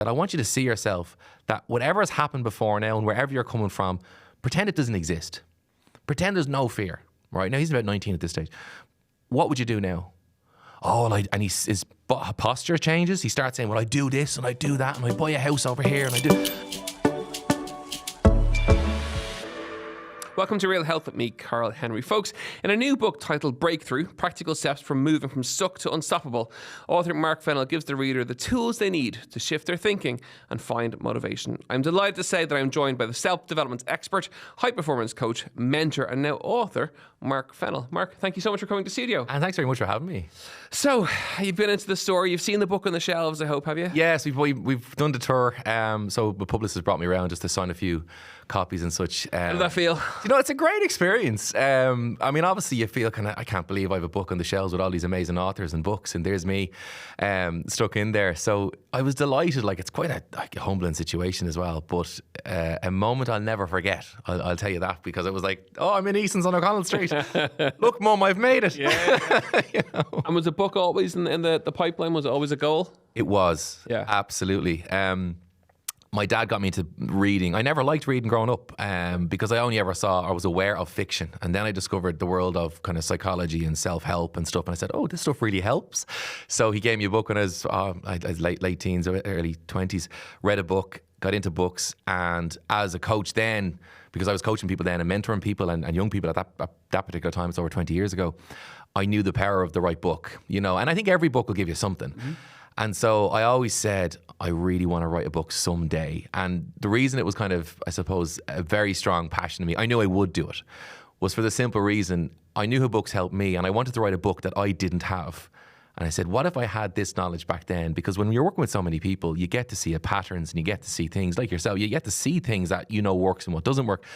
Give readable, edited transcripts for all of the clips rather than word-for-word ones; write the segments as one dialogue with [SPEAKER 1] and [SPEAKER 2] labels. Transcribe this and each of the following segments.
[SPEAKER 1] that I want you to see yourself that whatever has happened before now and wherever you're coming from, pretend it doesn't exist. Pretend there's no fear, right? Now, he's about 19 at this stage. What would you do now? Oh, and his posture changes. He starts saying, well, I do this and I do that and I buy a house over here and I do...
[SPEAKER 2] Welcome to Real Health with me, Karl Henry. Folks, in a new book titled Breakthrough, Practical Steps from Moving from Stuck to Unstoppable, author Mark Fennell gives the reader the tools they need to shift their thinking and find motivation. I'm delighted to say that I'm joined by the self-development expert, high-performance coach, mentor, and now author, Mark Fennell. Mark, thank you so much for coming to studio.
[SPEAKER 1] And thanks very much for having me.
[SPEAKER 2] So, you've been into the store, you've seen the book on the shelves, I hope, have you?
[SPEAKER 1] Yes, we've done the tour. So the publicist brought me around just to sign a few copies and such.
[SPEAKER 2] How did that feel?
[SPEAKER 1] You know, it's a great experience. I mean, obviously you feel kind of, I can't believe I have a book on the shelves with all these amazing authors and books, and there's me stuck in there. So I was delighted. Like, it's quite a humbling situation as well, but a moment I'll never forget. I'll tell you that, because it was like, oh, I'm in Easton's on O'Connell Street. Look, Mum, I've made it.
[SPEAKER 2] Yeah.
[SPEAKER 1] You know?
[SPEAKER 2] And was the book always in the pipeline? Was it always a goal?
[SPEAKER 1] It was.
[SPEAKER 2] Yeah.
[SPEAKER 1] Absolutely. My dad got me into reading. I never liked reading growing up because I only ever saw or was aware of fiction. And then I discovered the world of kind of psychology and self-help and stuff. And I said, oh, this stuff really helps. So he gave me a book when I was late teens, early 20s, read a book, got into books. And as a coach then, because I was coaching people then and mentoring people and young people at that particular time, it's over 20 years ago, I knew the power of the right book, you know. And I think every book will give you something. Mm-hmm. And so I always said, I really want to write a book someday. And the reason it was kind of, I suppose, a very strong passion to me, I knew I would do it, was for the simple reason I knew how books helped me, and I wanted to write a book that I didn't have. And I said, what if I had this knowledge back then? Because when you're working with so many people, you get to see patterns and you get to see things like yourself. You get to see things that you know works and what doesn't work.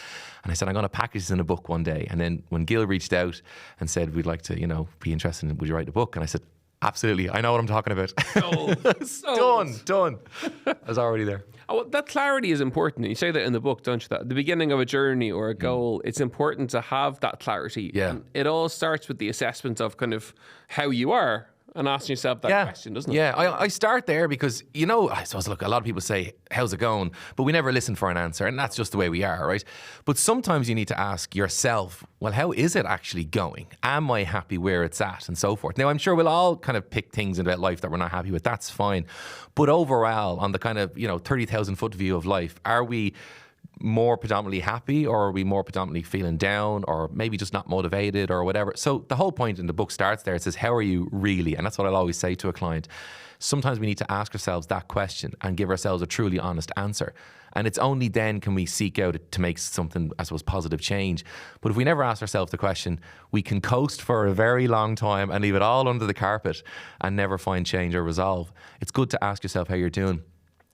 [SPEAKER 1] And I said, I'm going to package this in a book one day. And then when Gil reached out and said, we'd like to, you know, be interested in, would you write a book? And I said, absolutely. I know what I'm talking about. Done. I was already there.
[SPEAKER 2] Oh, well, that clarity is important. You say that in the book, don't you? That at the beginning of a journey or a goal, it's important to have that clarity.
[SPEAKER 1] Yeah.
[SPEAKER 2] And it all starts with the assessment of kind of how you are and asking yourself that question, doesn't it?
[SPEAKER 1] Yeah, I start there because, you know, I suppose, look, a lot of people say, how's it going? But we never listen for an answer, and that's just the way we are, right? But sometimes you need to ask yourself, well, how is it actually going? Am I happy where it's at? And so forth. Now, I'm sure we'll all kind of pick things about life that we're not happy with. That's fine. But overall, on the kind of, 30,000 foot view of life, are we more predominantly happy, or are we more predominantly feeling down, or maybe just not motivated or whatever? So the whole point in the book starts there. It says, how are you really? And that's what I'll always say to a client. Sometimes we need to ask ourselves that question and give ourselves a truly honest answer. And it's only then can we seek out to make something, I suppose, positive change. But if we never ask ourselves the question, we can coast for a very long time and leave it all under the carpet and never find change or resolve. It's good to ask yourself how you're doing.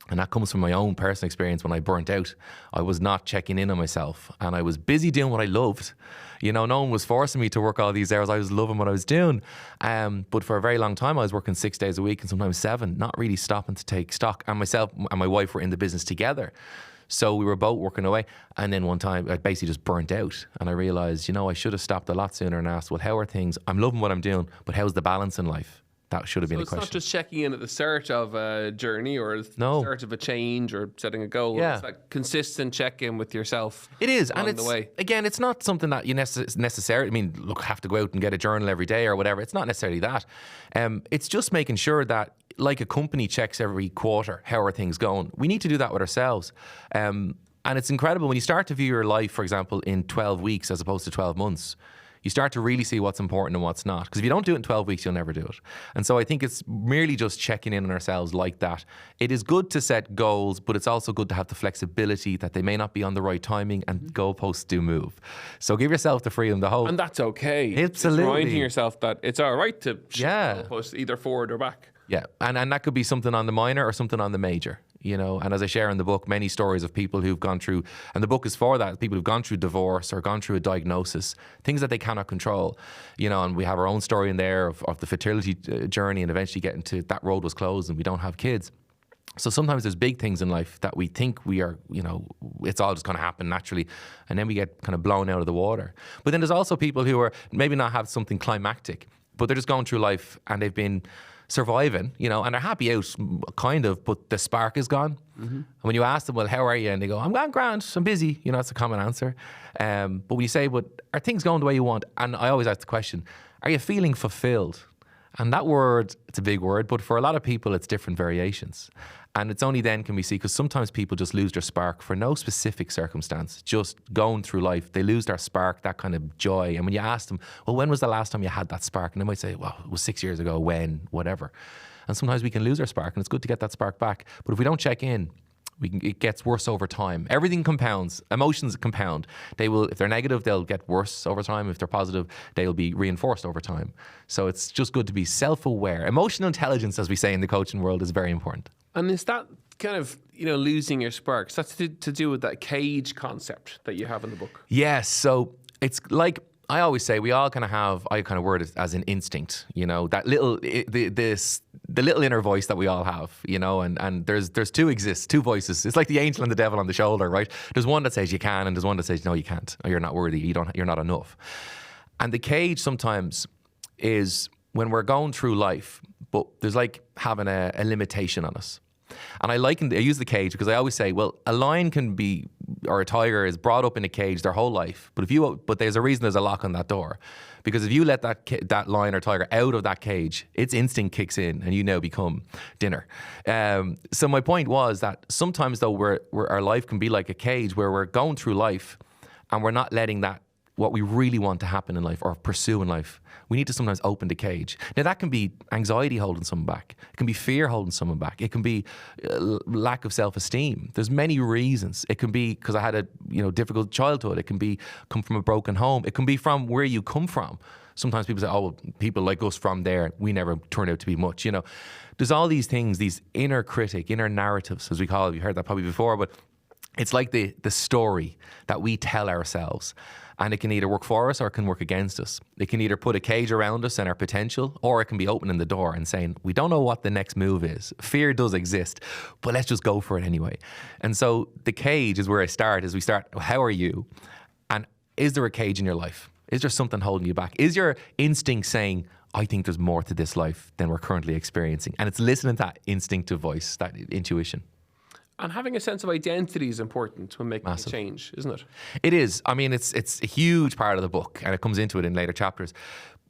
[SPEAKER 1] And that comes from my own personal experience when I burnt out. I was not checking in on myself, and I was busy doing what I loved. You know, no one was forcing me to work all these hours. I was loving what I was doing. But for a very long time, I was working 6 days a week and sometimes 7, not really stopping to take stock. And myself and my wife were in the business together. So we were both working away. And then one time I basically just burnt out, and I realized, I should have stopped a lot sooner and asked, well, how are things? I'm loving what I'm doing, but how's the balance in life? That should have been a question.
[SPEAKER 2] It's not just checking in at the start of a journey or the start of a change or setting a goal.
[SPEAKER 1] Yeah.
[SPEAKER 2] It's that consistent check-in with yourself.
[SPEAKER 1] It is.
[SPEAKER 2] And
[SPEAKER 1] it's not something that you necessarily, have to go out and get a journal every day or whatever. It's not necessarily that. It's just making sure that, like a company checks every quarter, how are things going? We need to do that with ourselves. And it's incredible when you start to view your life, for example, in 12 weeks as opposed to 12 months. You start to really see what's important and what's not. Because if you don't do it in 12 weeks, you'll never do it. And so I think it's merely just checking in on ourselves like that. It is good to set goals, but it's also good to have the flexibility that they may not be on the right timing, and goalposts do move. So give yourself the freedom,
[SPEAKER 2] And that's okay.
[SPEAKER 1] Absolutely.
[SPEAKER 2] It's reminding yourself that it's all right to
[SPEAKER 1] shift
[SPEAKER 2] goalposts either forward or back.
[SPEAKER 1] Yeah, and that could be something on the minor or something on the major. And as I share in the book, many stories of people who've gone through, and the book is for that, people who've gone through divorce or gone through a diagnosis, things that they cannot control, and we have our own story in there of the fertility journey and eventually getting to that road was closed and we don't have kids. So sometimes there's big things in life that we think we are, it's all just going to happen naturally, and then we get kind of blown out of the water. But then there's also people who are maybe not have something climactic, but they're just going through life and they've been surviving, you know, and they're happy out, kind of, but the spark is gone. And when you ask them, well, how are you? And they go, I'm going grand, I'm busy. You know, that's a common answer. But when you say, but are things going the way you want? And I always ask the question, are you feeling fulfilled? And that word, it's a big word, but for a lot of people, it's different variations. And it's only then can we see, because sometimes people just lose their spark for no specific circumstance, just going through life. They lose their spark, that kind of joy. And when you ask them, well, when was the last time you had that spark? And they might say, well, it was 6 years ago, when, whatever. And sometimes we can lose our spark, and it's good to get that spark back. But if we don't check in, it gets worse over time. Everything compounds. Emotions compound. They will, if they're negative, they'll get worse over time. If they're positive, they'll be reinforced over time. So it's just good to be self-aware. Emotional intelligence, as we say in the coaching world, is very important.
[SPEAKER 2] And is that kind of, you know, losing your sparks? That's to do with that cage concept that you have in the book.
[SPEAKER 1] Yes. So it's like, I always say, we all kind of have, I kind of word it as an instinct, you know, that little, the little inner voice that we all have, you know, and there's two voices. It's like the angel and the devil on the shoulder, right? There's one that says you can, and there's one that says, no, you can't, or you're not worthy, you're not enough. And the cage sometimes is when we're going through life, but there's like having a limitation on us. And I use the cage because I always say, well, a lion can be, or a tiger is brought up in a cage their whole life. But there's a reason there's a lock on that door. Because if you let that lion or tiger out of that cage, its instinct kicks in and you now become dinner. So my point was that sometimes though our life can be like a cage where we're going through life and we're not letting that, what we really want to happen in life or pursue in life. We need to sometimes open the cage. Now that can be anxiety holding someone back. It can be fear holding someone back. It can be lack of self-esteem. There's many reasons. It can be because I had a difficult childhood. It can be come from a broken home. It can be from where you come from. Sometimes people say, oh, well, people like us from there, we never turned out to be much. You know, there's all these things, these inner critic, inner narratives, as we call it. You heard that probably before, but it's like the story that we tell ourselves. And it can either work for us or it can work against us. It can either put a cage around us and our potential, or it can be opening the door and saying, we don't know what the next move is. Fear does exist, but let's just go for it anyway. And so the cage is where I start, is we start, how are you? And is there a cage in your life? Is there something holding you back? Is your instinct saying, I think there's more to this life than we're currently experiencing? And it's listening to that instinctive voice, that intuition.
[SPEAKER 2] And having a sense of identity is important when making a change, isn't it? It
[SPEAKER 1] is. I mean, it's a huge part of the book, and it comes into it in later chapters.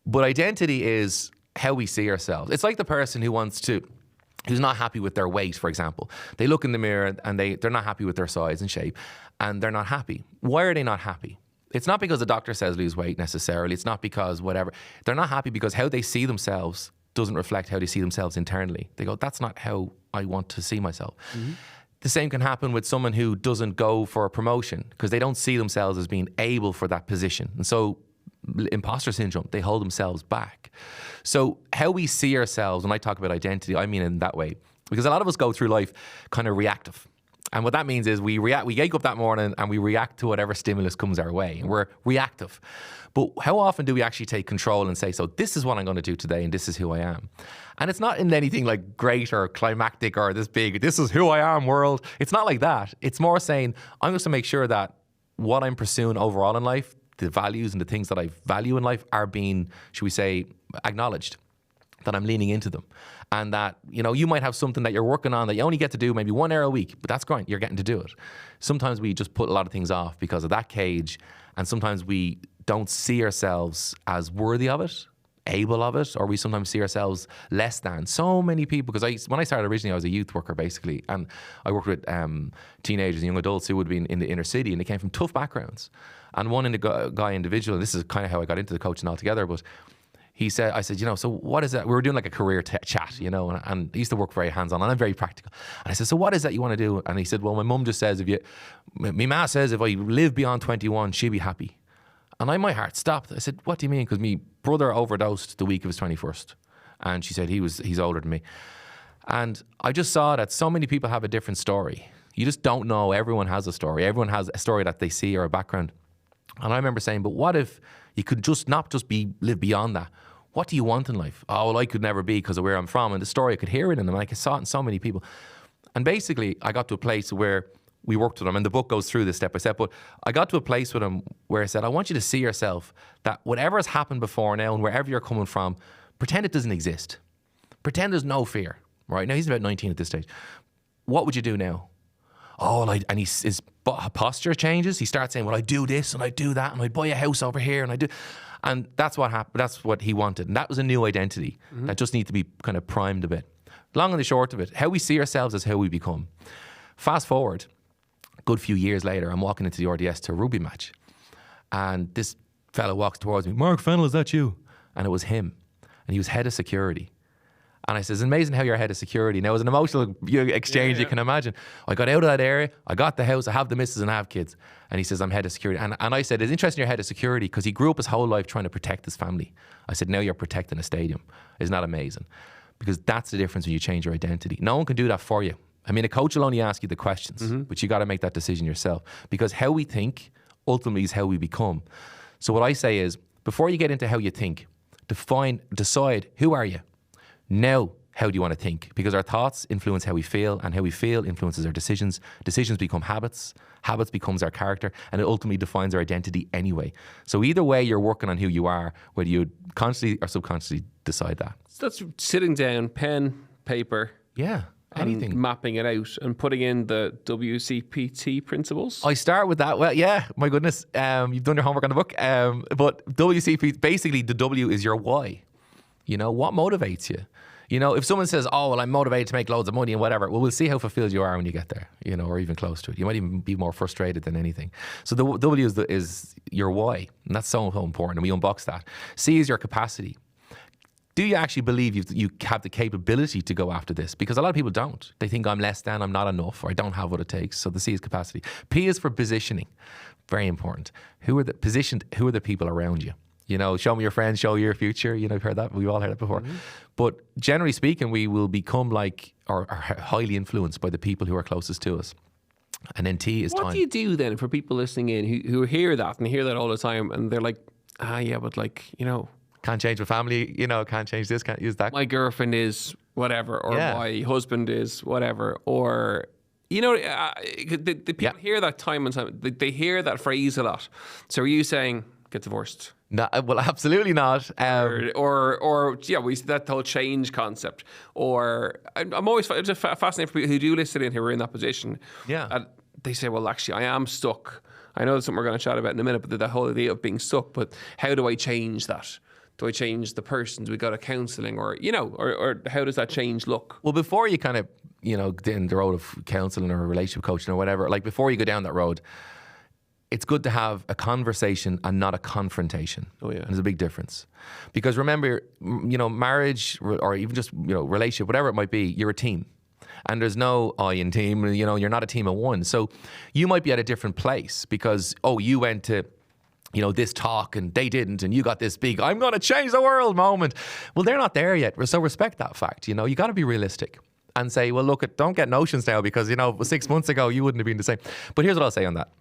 [SPEAKER 1] But identity is how we see ourselves. It's like the person who's not happy with their weight, for example. They look in the mirror and they're not happy with their size and shape, and they're not happy. Why are they not happy? It's not because the doctor says lose weight necessarily. It's not because whatever. They're not happy because how they see themselves doesn't reflect how they see themselves internally. They go, that's not how I want to see myself. Mm-hmm. The same can happen with someone who doesn't go for a promotion because they don't see themselves as being able for that position. And so imposter syndrome, they hold themselves back. So how we see ourselves, when I talk about identity, I mean in that way, because a lot of us go through life kind of reactive. And what that means is we wake up that morning and we react to whatever stimulus comes our way. And we're reactive. But how often do we actually take control and say, so this is what I'm going to do today and this is who I am? And it's not in anything like great or climactic or this big, this is who I am world. It's not like that. It's more saying, I'm just to make sure that what I'm pursuing overall in life, the values and the things that I value in life are being, should we say, acknowledged, that I'm leaning into them. And that, you might have something that you're working on that you only get to do maybe 1 hour a week, but that's great. You're getting to do it. Sometimes we just put a lot of things off because of that cage. And sometimes we don't see ourselves as worthy of it, able of it, or we sometimes see ourselves less than. So many people, because when I started originally, I was a youth worker basically, and I worked with teenagers and young adults who would be in the inner city, and they came from tough backgrounds. And one guy individual, this is kind of how I got into the coaching altogether, but I said, so what is that? We were doing like a career chat, and he used to work very hands-on, and I'm very practical. And I said, so what is that you want to do? And he said, well, my mum just says, my ma says if I live beyond 21, she'll be happy. And my heart stopped. I said, what do you mean? Because my brother overdosed the week of his 21st. And she said, he's older than me. And I just saw that so many people have a different story. You just don't know. Everyone has a story. Everyone has a story that they see or a background. And I remember saying, but what if you could just not just live beyond that? What do you want in life? Oh, well, I could never be because of where I'm from. And the story, I could hear it in them. And I saw it in so many people. And basically, I got to a place where we worked with them. And the book goes through this step by step. But I got to a place with him where I said, I want you to see yourself that whatever has happened before now and wherever you're coming from, pretend it doesn't exist. Pretend there's no fear, right? Now, he's about 19 at this stage. What would you do now? Oh, and his posture changes. He starts saying, well, I do this and I do that and I buy a house over here and I do. And that's what happened. That's what he wanted. And that was a new identity that just needs to be kind of primed a bit. Long and the short of it, how we see ourselves is how we become. Fast forward, a good few years later, I'm walking into the RDS to a rugby match. And this fella walks towards me. Mark Fennell, is that you? And it was him. And he was head of security. And I said, it's amazing how you're head of security. Now, it was an emotional exchange, you can imagine. I got out of that area, I got the house, I have the missus and I have kids. And he says, I'm head of security. And I said, it's interesting you're head of security because he grew up his whole life trying to protect his family. I said, now you're protecting a stadium. Isn't that amazing? Because that's the difference when you change your identity. No one can do that for you. I mean, a coach will only ask you the questions, but you got to make that decision yourself. Because how we think ultimately is how we become. So what I say is, before you get into how you think, decide, who are you? Now, how do you want to think? Because our thoughts influence how we feel, and how we feel influences our decisions. Decisions become habits. Habits becomes our character, and it ultimately defines our identity anyway. So either way, you're working on who you are, whether you consciously or subconsciously decide that.
[SPEAKER 2] So that's sitting down, pen, paper.
[SPEAKER 1] Yeah, anything.
[SPEAKER 2] And mapping it out and putting in the Wcpt principles.
[SPEAKER 1] I start with that. Well, yeah, my goodness. You've done your homework on the book. But WCP, basically the W is your why. You know, what motivates you? You know, if someone says, oh, well, I'm motivated to make loads of money and whatever, well, we'll see how fulfilled you are when you get there, you know, or even close to it. You might even be more frustrated than anything. So the W is your why. And that's so important. And we unbox that. C is your capacity. Do you actually believe you have the capability to go after this? Because a lot of people don't. They think I'm less than, I'm not enough, or I don't have what it takes. So the C is capacity. P is for positioning. Very important. Who are the people around you? You know, show me your friends, show you your future. You know, you've heard that. We've all heard that before. But generally speaking, we will become like, or are highly influenced by the people who are closest to us. And then T is time.
[SPEAKER 2] What do you do then for people listening in who hear that and hear that all the time and they're like, yeah, but like, you know.
[SPEAKER 1] Can't change my family, you know, can't change this, can't use that.
[SPEAKER 2] My girlfriend is whatever, or my husband is whatever, or... You know, the people hear that time and time. They hear that phrase a lot. So are you saying, get divorced?
[SPEAKER 1] No, well, absolutely not.
[SPEAKER 2] Or we see that whole change concept. Or I'm always just fascinated for people who do listen in who are in that position.
[SPEAKER 1] Yeah.
[SPEAKER 2] And they say, well, actually, I am stuck. I know that's something we're going to chat about in a minute, but the whole idea of being stuck. But how do I change that? Do I change the person? Do we go to counselling? Or, you know, or how does that change look?
[SPEAKER 1] Well, before you kind of, you know, down the road of counselling or relationship coaching or whatever, like before you go down that road, it's good to have a conversation and not a confrontation.
[SPEAKER 2] Oh, yeah.
[SPEAKER 1] And there's a big difference. Because remember, you know, marriage or even just, you know, relationship, whatever it might be, you're a team. And there's no I in team, you know, you're not a team of one. So you might be at a different place because, you went to, you know, this talk and they didn't, and you got this big, I'm going to change the world moment. Well, they're not there yet. So respect that fact. You know, you got to be realistic and say, well, look, don't get notions now because, you know, 6 months ago, you wouldn't have been the same. But here's what I'll say on that.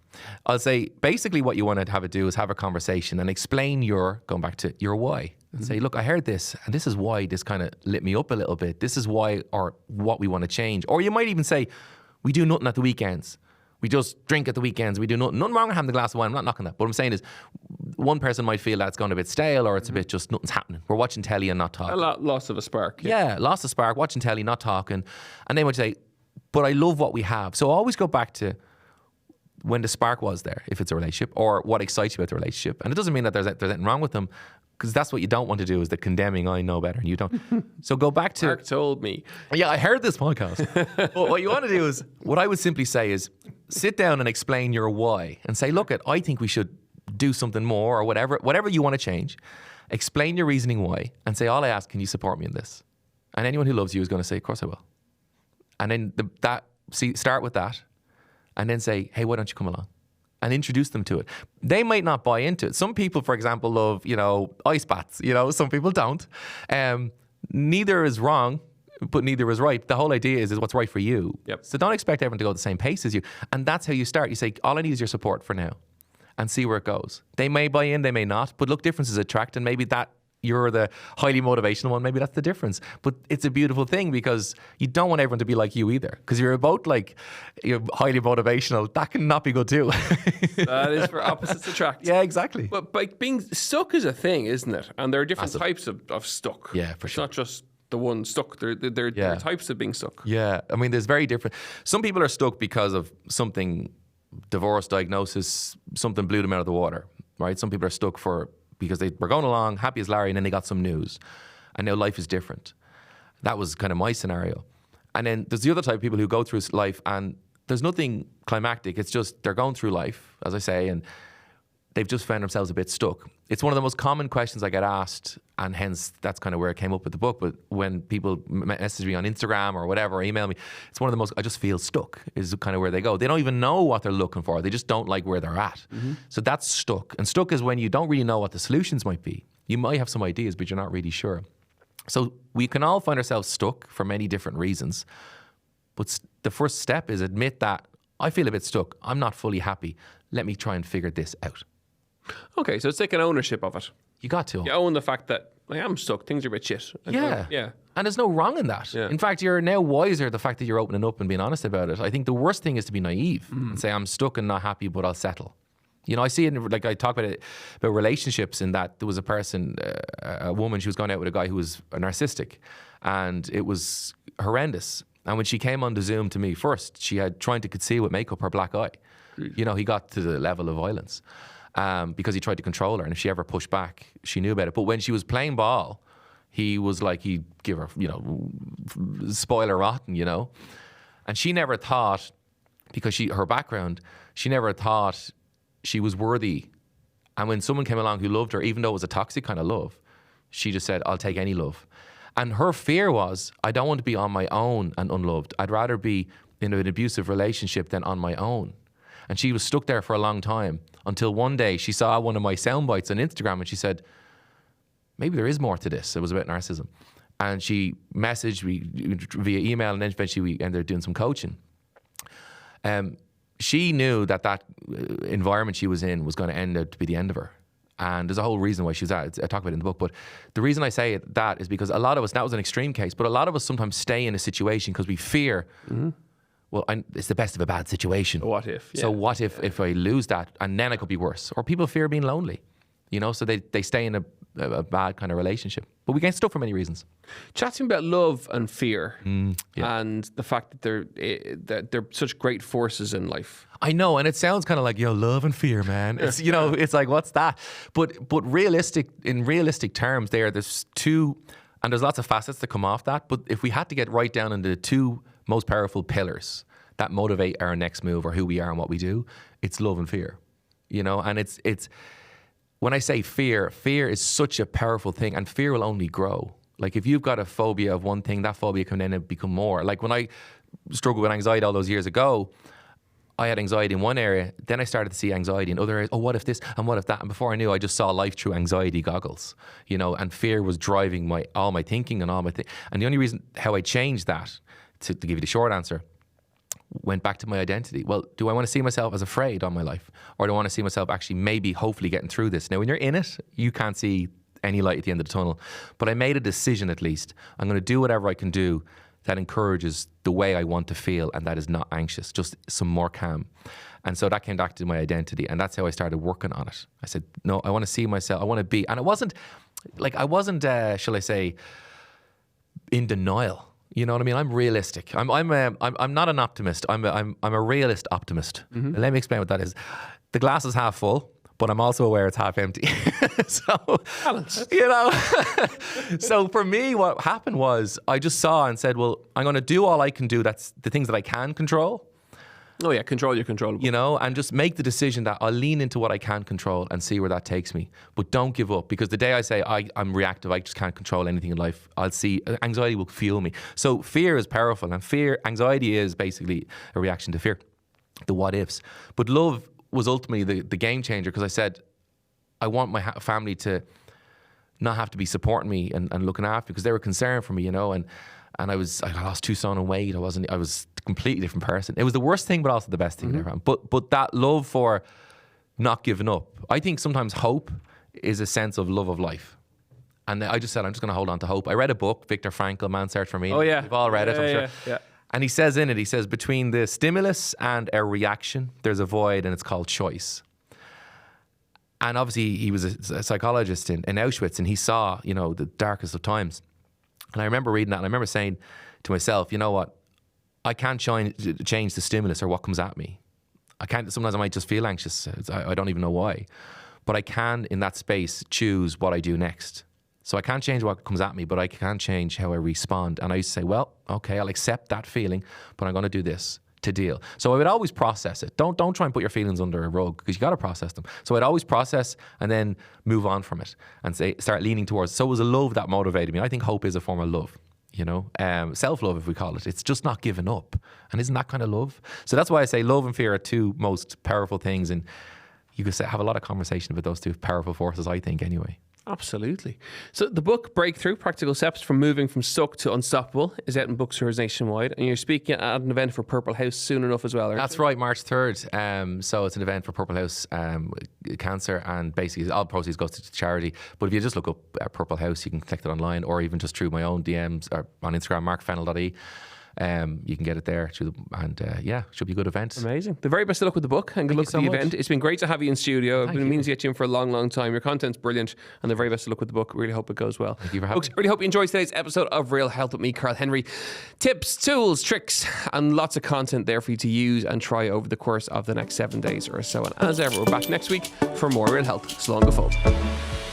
[SPEAKER 1] I'll say, basically what you want to have it do is have a conversation and explain going back to your why. And say, look, I heard this, and this is why this kind of lit me up a little bit. This is why, or what we want to change. Or you might even say, we do nothing at the weekends. We just drink at the weekends. We do nothing. Nothing wrong with having a glass of wine. I'm not knocking that. But what I'm saying is, one person might feel that's gone a bit stale, or it's a bit just nothing's happening. We're watching telly and not talking.
[SPEAKER 2] Loss of a spark.
[SPEAKER 1] Yeah, lost the spark, watching telly, not talking. And they might say, but I love what we have. So always go back to when the spark was there, if it's a relationship, or what excites you about the relationship. And it doesn't mean that there's anything wrong with them, because that's what you don't want to do, is the condemning, I know better and you don't. So go back to...
[SPEAKER 2] Mark told me.
[SPEAKER 1] Yeah, I heard this podcast. But what you want to do is, what I would simply say is, sit down and explain your why and say, look, I think we should do something more, or whatever you want to change. Explain your reasoning why and say, all I ask, can you support me in this? And anyone who loves you is going to say, of course I will. And then start with that and then say, hey, why don't you come along? And introduce them to it. They might not buy into it. Some people, for example, love, you know, ice baths. You know, some people don't. Neither is wrong, but neither is right. The whole idea is what's right for you.
[SPEAKER 2] Yep.
[SPEAKER 1] So don't expect everyone to go at the same pace as you. And that's how you start. You say, all I need is your support for now, and see where it goes. They may buy in, they may not. But look, differences attract, and maybe that you're the highly motivational one. Maybe that's the difference. But it's a beautiful thing, because you don't want everyone to be like you either. Because you're both like, you're highly motivational. That can not be good too.
[SPEAKER 2] That is for opposites attract.
[SPEAKER 1] Yeah, exactly.
[SPEAKER 2] But like being stuck is a thing, isn't it? And there are different types of stuck.
[SPEAKER 1] Yeah, for sure.
[SPEAKER 2] It's not just the one stuck. There are types of being stuck.
[SPEAKER 1] Yeah. I mean, there's very different. Some people are stuck because of something, divorce, diagnosis, something blew them out of the water, right? Some people are stuck because they were going along, happy as Larry, and then they got some news. And now life is different. That was kind of my scenario. And then there's the other type of people who go through life and there's nothing climactic. It's just they're going through life, as I say, and they've just found themselves a bit stuck. It's one of the most common questions I get asked, and hence that's kind of where I came up with the book. But when people message me on Instagram or whatever, or email me, it's one of the most, I just feel stuck is kind of where they go. They don't even know what they're looking for. They just don't like where they're at. So that's stuck. And stuck is when you don't really know what the solutions might be. You might have some ideas, but you're not really sure. So we can all find ourselves stuck for many different reasons. But the first step is admit that I feel a bit stuck. I'm not fully happy. Let me try and figure this out.
[SPEAKER 2] Okay, so it's taking ownership of it.
[SPEAKER 1] You got to.
[SPEAKER 2] You own the fact that I am stuck. Things are a bit shit.
[SPEAKER 1] Yeah. And there's no wrong in that.
[SPEAKER 2] Yeah.
[SPEAKER 1] In fact, you're now wiser the fact that you're opening up and being honest about it. I think the worst thing is to be naive and say, I'm stuck and not happy, but I'll settle. You know, I see it, like I talk about it, about relationships, in that there was a person, a woman, she was going out with a guy who was narcissistic, and it was horrendous. And when she came on the Zoom to me first, she had trying to conceal with makeup her black eye. You know, he got to the level of violence because he tried to control her. And if she ever pushed back, she knew about it. But when she was playing ball, he was like, he'd give her, you know, spoil her rotten, you know. And she never thought, because her background, she never thought she was worthy. And when someone came along who loved her, even though it was a toxic kind of love, she just said, I'll take any love. And her fear was, I don't want to be on my own and unloved. I'd rather be in an abusive relationship than on my own. And she was stuck there for a long time until one day she saw one of my sound bites on Instagram and she said, maybe there is more to this. It was about narcissism. And she messaged me via email, and then eventually we ended up doing some coaching. She knew that environment she was in was going to end up to be the end of her. And there's a whole reason why she was at. I talk about it in the book. But the reason I say that is because a lot of us, that was an extreme case, but a lot of us sometimes stay in a situation because we fear, well, it's the best of a bad situation.
[SPEAKER 2] What if? Yeah.
[SPEAKER 1] So what if I lose that and then I could be worse? Or people fear being lonely, you know, so they stay in a bad kind of relationship. But we get stuck for many reasons.
[SPEAKER 2] Chat to me about love and fear and the fact that they're such great forces in life.
[SPEAKER 1] I know, and it sounds kind of like, love and fear, man. It's, you know, it's like, what's that? But in realistic terms, there's two, and there's lots of facets that come off that. But if we had to get right down into the two most powerful pillars that motivate our next move or who we are and what we do, it's love and fear. You know, and it's when I say fear is such a powerful thing, and fear will only grow. Like if you've got a phobia of one thing, that phobia can then become more. Like when I struggled with anxiety all those years ago, I had anxiety in one area, then I started to see anxiety in other areas. Oh, what if this and what if that? And before I knew, I just saw life through anxiety goggles, you know, and fear was driving all my thinking and all my And the only reason how I changed that, to give you the short answer, went back to my identity. Well, do I want to see myself as afraid on my life? Or do I want to see myself actually maybe hopefully getting through this? Now, when you're in it, you can't see any light at the end of the tunnel. But I made a decision at least. I'm going to do whatever I can do that encourages the way I want to feel and that is not anxious, just some more calm. And so that came back to my identity, and that's how I started working on it. I said, no, I want to see myself, I want to be, and I wasn't, shall I say, in denial. You know what I mean? I'm realistic. I'm not an optimist. I'm a realist optimist. And let me explain what that is. The glass is half full, but I'm also aware it's half empty. So, you know, so for me, what happened was I just saw and said, well, I'm going to do all I can do. That's the things that I can control.
[SPEAKER 2] Oh yeah, control your controllable.
[SPEAKER 1] You know, and just make the decision that I'll lean into what I can control and see where that takes me. But don't give up, because the day I say I'm reactive, I just can't control anything in life, I'll see anxiety will fuel me. So fear is powerful, and anxiety is basically a reaction to fear, the what ifs. But love was ultimately the game changer, because I said, I want my family to not have to be supporting me and looking after me, because they were concerned for me, you know, and I lost 2 stone in weight. I was a completely different person. It was the worst thing, but also the best thing that ever happened. But that love for not giving up. I think sometimes hope is a sense of love of life. And I just said, I'm just going to hold on to hope. I read a book, Viktor Frankl, Man's Search for Meaning.
[SPEAKER 2] Oh yeah.
[SPEAKER 1] We've all read it, I'm sure.
[SPEAKER 2] Yeah.
[SPEAKER 1] And he says in it, between the stimulus and our reaction, there's a void, and it's called choice. And obviously he was a psychologist in Auschwitz, and he saw, you know, the darkest of times. And I remember reading that, and I remember saying to myself, you know what? I can't change the stimulus or what comes at me. I can't. Sometimes I might just feel anxious. I don't even know why. But I can, in that space, choose what I do next. So I can't change what comes at me, but I can change how I respond. And I used to say, well, okay, I'll accept that feeling, but I'm going to do this to deal. So I would always process it. Don't try and put your feelings under a rug, because you got to process them. So I'd always process and then move on from it and start leaning towards. So it was a love that motivated me. I think hope is a form of love, you know, self-love, if we call it. It's just not giving up. And isn't that kind of love? So that's why I say love and fear are two most powerful things. And you could have a lot of conversation about those two powerful forces, I think, anyway.
[SPEAKER 2] Absolutely. So the book Breakthrough, Practical Steps from Moving from Stuck to Unstoppable is out in bookstores nationwide, and you're speaking at an event for Purple House soon enough as well, aren't
[SPEAKER 1] That's
[SPEAKER 2] you?
[SPEAKER 1] right, March 3rd. So it's an event for Purple House Cancer, and basically all proceeds goes to charity. But if you just look up Purple House, you can collect it online, or even just through my own DMs or on Instagram, markfennell.e. You can get it there should be a good event.
[SPEAKER 2] Amazing. The very best of luck with the book, and good luck with the event. It's been great to have you in studio. I've been meaning to get you in for a long, long time. Your content's brilliant, and the very best of luck with the book. Really hope it goes well.
[SPEAKER 1] Thank you for having me.
[SPEAKER 2] Really hope you enjoyed today's episode of Real Health with me, Karl Henry. Tips, tools, tricks, and lots of content there for you to use and try over the course of the next 7 days or so. And as ever, we're back next week for more Real Health. Slán go fóill.